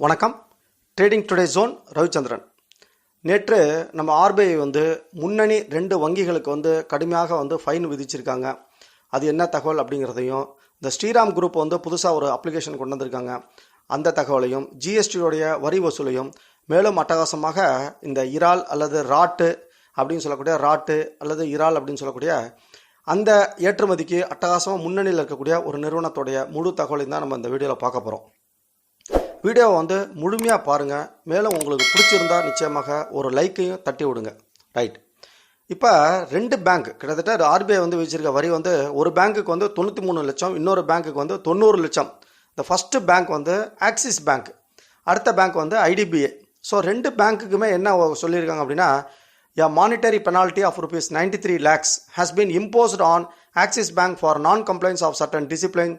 வணக்கம். Trading today John Ravichandran. நேற்று நம்ம RBI முன்னணி 2 வங்கிகளுக்கு கடுமையாக ஃபைன் விதிச்சிருக்காங்க. அது என்ன தகவல் அப்படிங்கிறதையும், இந்த ஸ்ரீராம் குரூப் புதுசாக ஒரு அப்ளிகேஷன் கொண்டு வந்திருக்காங்க, அந்த தகவலையும், ஜிஎஸ்டியோடைய வரி வசூலையும், மேலும் அட்டகாசமாக இந்த இறால் அல்லது ராட்டு அப்படின்னு சொல்லக்கூடிய ராட்டு அல்லது இறால் அப்படின்னு சொல்லக்கூடிய அந்த ஏற்றுமதிக்கு அட்டகாசமாக முன்னணியில் இருக்கக்கூடிய ஒரு நிறுவனத்துடைய முழு தகவலையும் தான் நம்ம இந்த வீடியோவில் பார்க்க போகிறோம். வீடியோவை முழுமையாக பாருங்கள். மேலும் உங்களுக்கு பிடிச்சிருந்தா நிச்சயமாக ஒரு லைக்கையும் தட்டி விடுங்க. ரைட். இப்போ 2 பேங்க் கிட்டத்தட்ட RBI வச்சிருக்க வரி ஒரு பேங்க்குக்கு 93 லட்சம், இன்னொரு பேங்க்குக்கு 90 லட்சம். இந்த ஃபஸ்ட்டு பேங்க் ஆக்சிஸ் பேங்க், அடுத்த பேங்க் IDBI. ஸோ 2 பேங்க்குக்குமே என்ன சொல்லியிருக்காங்க அப்படின்னா, a monetary penalty of rupees 93 lakhs has been imposed on Axis Bank for non-compliance of certain discipline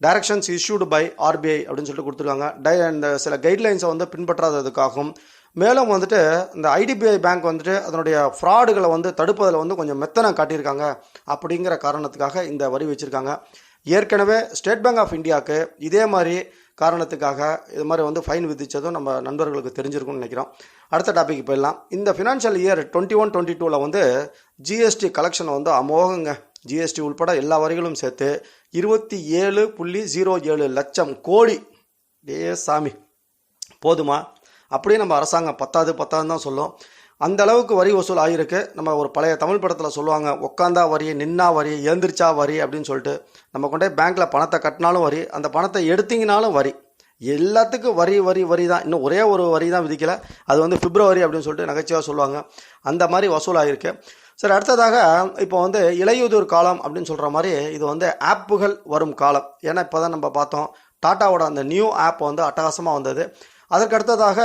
directions issued by RBI அப்படின்னு சொல்லிட்டு கொடுத்துருக்காங்க. இந்த சில கைட்லைன்ஸை பின்பற்றாததுக்காகவும், மேலும் இந்த IDBI பேங்க் அதனுடைய ஃப்ராடுகளை தடுப்பதில் கொஞ்சம் மெத்தனை காட்டியிருக்காங்க அப்படிங்கிற காரணத்துக்காக இந்த வரி வச்சுருக்காங்க. ஏற்கனவே ஸ்டேட் பேங்க் ஆஃப் இந்தியாவுக்கு இதே மாதிரி காரணத்துக்காக இது மாதிரி ஃபைன் விதித்ததும் நம்ம நண்பர்களுக்கு தெரிஞ்சிருக்கும்னு நினைக்கிறோம். அடுத்த டாபிக் போயிடலாம். இந்த ஃபினான்ஷியல் இயர் 21-22 GST கலெக்ஷன் அமோகங்க. ஜிஎஸ்டி உள்பட எல்லா வரிகளும் சேர்த்து 27.07 லட்சம் கோடி. சாமி போதுமா? அப்படியே நம்ம அரசாங்கம் பத்தாது தான் சொல்லும். அந்த அளவுக்கு வரி வசூல் ஆகியிருக்கு. நம்ம ஒரு பழைய தமிழ் படத்தில் சொல்லுவாங்க, உட்காந்தா வரி, நின்னா வரி, ஏந்திரிச்சா வரி அப்படின்னு சொல்லிட்டு. நம்ம கொண்டே பேங்க்கில் பணத்தை கட்டினாலும் வரி, அந்த பணத்தை எடுத்தீங்கனாலும் வரி. எல்லாத்துக்கும் வரி வரி வரி தான். இன்னும் ஒரே ஒரு வரி தான் விதிக்கலை, அது பிப்ரவரி அப்படின்னு சொல்லிட்டு நகைச்சுவாக சொல்லுவாங்க. அந்த மாதிரி வசூல் ஆகிருக்கு. சரி, அடுத்ததாக இப்போ இலையுதிர் காலம் அப்படின்னு சொல்கிற மாதிரி இது ஆப்புகள் வரும் காலம். ஏன்னா இப்போ தான் நம்ம பார்த்தோம் டாட்டாவோட அந்த நியூ ஆப் அட்டகாசமாக வந்தது. அதற்கு அடுத்ததாக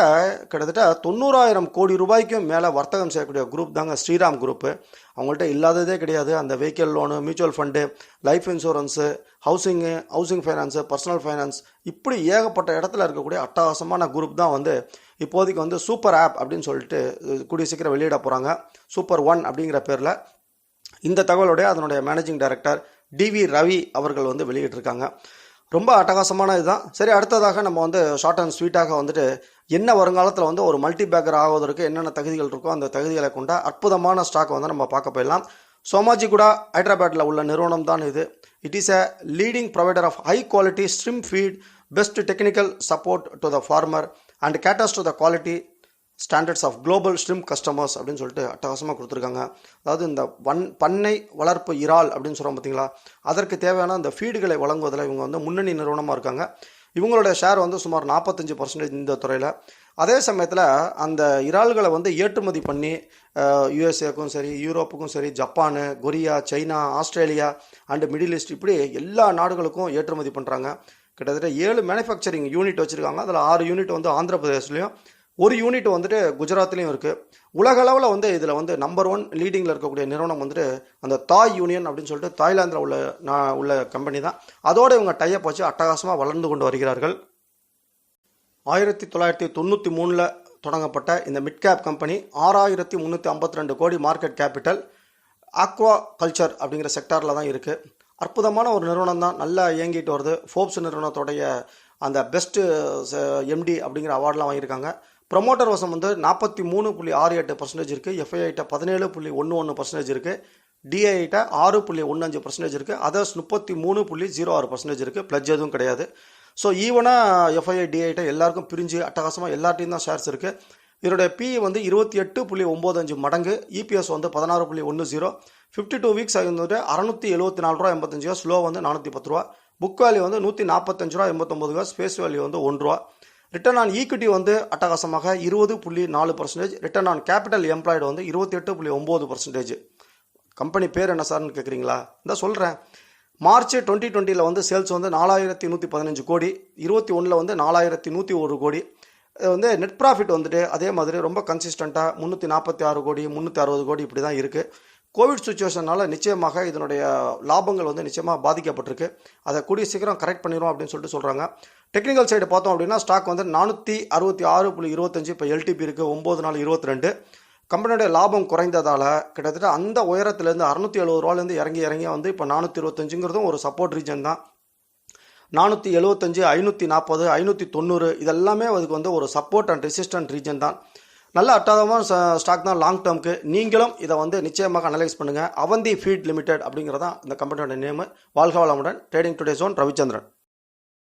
கிட்டத்தட்ட 90,000 கோடி ரூபாய்க்கும் மேலே வர்த்தகம் செய்யக்கூடிய குரூப் தாங்க ஸ்ரீராம் குரூப்பு. அவங்கள்ட்ட இல்லாததே கிடையாது. அந்த vehicle loan, mutual fund, life insurance, housing finance, personal finance, இப்படி ஏகப்பட்ட இடத்துல இருக்கக்கூடிய அட்டகாசமான குரூப் தான் இப்போதைக்கு சூப்பர் ஆப் அப்படின்னு சொல்லிட்டு கூடிய சீக்கிரம் வெளியிட போகிறாங்க. சூப்பர் 1 அப்படிங்கிற பேரில். இந்த தகவலுடைய அதனுடைய மேனேஜிங் டைரக்டர் DV ரவி அவர்கள் வெளியிட்டிருக்காங்க. ரொம்ப அட்டகாசமான இதுதான். சரி, அடுத்ததாக நம்ம ஷார்ட் அண்ட் ஸ்வீட்டாக என்ன வருங்காலத்தில் ஒரு மல்டி பேக்கர் ஆகுவதற்கு என்னென்ன தகுதிகள் இருக்கோ அந்த தகுதிகளை கொண்ட அற்புதமான ஸ்டாக் நம்ம பார்க்க போயிடலாம். சோமாஜிகுடா ஹைதராபாத்தில் உள்ள நிறுவனம் தான் இது. It is a leading provider of high quality shrimp feed, best technical support to the farmer and caters to the quality standards of global stream customers அப்படின்னு சொல்லிட்டு அட்டகாசமாக கொடுத்துருக்காங்க. அதாவது இந்த பண்ணை வளர்ப்பு இறால் அப்படின்னு சொல்கிறோம் பார்த்தீங்களா, அதற்கு தேவையான அந்த ஃபீடுகளை வழங்குவதில் இவங்க முன்னணி நிறுவனமாக இருக்காங்க. இவங்களோட ஷேர் சுமார் 45% இந்த துறையில். அதே சமயத்தில் அந்த இறால்களை ஏற்றுமதி பண்ணி USA சரி, யூரோப்புக்கும் சரி, Japan, Korea, China, Australia and Middle East, இப்படி எல்லா நாடுகளுக்கும் ஏற்றுமதி பண்ணுறாங்க. கிட்டத்தட்ட 7 மேனுஃபேக்சரிங் யூனிட் வச்சுருக்காங்க. அதில் 6 யூனிட் ஆந்திர பிரதேஷ்லையும், ஒரு யூனிட் குஜராத்லேயும் இருக்குது. உலக அளவில் இதில் நம்பர் 1 லீடிங்கில் இருக்கக்கூடிய நிறுவனம் அந்த தாய் யூனியன் அப்படின்னு சொல்லிட்டு தாய்லாந்தில் உள்ள கம்பெனி தான். அதோடு இவங்க டைப் வச்சு அட்டகாசமாக வளர்ந்து கொண்டு வருகிறார்கள். 1993 தொடங்கப்பட்ட இந்த மிட் கேப் கம்பெனி 6,352 கோடி மார்க்கெட் கேபிட்டல். ஆக்வா கல்ச்சர் அப்படிங்கிற செக்டாரில் தான் இருக்குது. அற்புதமான ஒரு நிறுவனம் தான், நல்லா இயங்கிட்டு வருது. ஃபோர்ப்ஸ் நிறுவனத்தோடைய அந்த பெஸ்ட்டு MD அப்படிங்கிற அவார்டெலாம் வாங்கியிருக்காங்க. ப்ரொமோட்டர் வசம் 43.68% இருக்குது. FIஐட்ட 17.11% இருக்குது. DIஐட்ட 6.15% இருக்குது. அதர்ஸ் 33.06% இருக்குது. ப்ளட்ஜ் எதுவும் கிடையாது. ஸோ ஈவனாக FIஐ DIஐட்ட எல்லாருக்கும் பிரிஞ்சு அட்டகாசமாக எல்லார்ட்டையும் தான் ஷேர்ஸ் இருக்குது. இதோடைய PE 28.95 மடங்கு. EPS 16.10. 52 வீக்ஸ் ₹674.85. ஸ்லோ 410 ரூபா. புக் வேல்யூ 145.89 ரூபா. Space value ₹1. Return on equity அட்டகாசமாக 20.4%. Return on capital employed 28.9%. Company பேர் என்ன சார்னு கேட்குறீங்களா? இந்த சொல்கிறேன். மார்ச் 2020 சேல்ஸ் 4,115 கோடி, 21 4,101 கோடி. நெட் ப்ராஃபிட் அதே மாதிரி ரொம்ப கன்சிஸ்டண்ட்டாக 346 கோடி, 360 கோடி இப்படி தான் இருக்குது. கோவிட் சுச்சுவேஷனால் நிச்சயமாக இதனுடைய லாபங்கள் நிச்சயமாக பாதிக்கப்பட்டிருக்கு. அதை கூடிய சீக்கிரம் கரெக்ட் பண்ணிடும் அப்படின்னு சொல்லிட்டு சொல்கிறாங்க. டெக்னிக்கல் சைடு பார்த்தோம் அப்படின்னா ஸ்டாக் 466.25 இப்போ LTP இருக்குது. 9.22. கம்பெனியோட லாபம் குறைந்ததால் கிட்டத்தட்ட அந்த உயரத்துலேருந்து 670 ரூபாலேருந்து இறங்கி இப்போ 425ங்கிறதும் ஒரு சப்போர்ட் ரீஜன் தான். 475, 540, 590 இதெல்லாமே அதுக்கு வந்து ஒரு சப்போர்ட் அண்ட் ரெசிஸ்டன்ட் ரீஜன் தான். நல்ல அட்டாதமான ஸ்டாக் தான் லாங் டேர்முக்கு. நீங்களும் இதை வந்து நிச்சயமாக அனலைஸ் பண்ணுங்கள். அவந்தி ஃபீட் லிமிடெட் அப்படிங்கிறதான் இந்த கம்பெனியோட நேம். வாழ்க வளமுடன். Trading today John Ravichandran.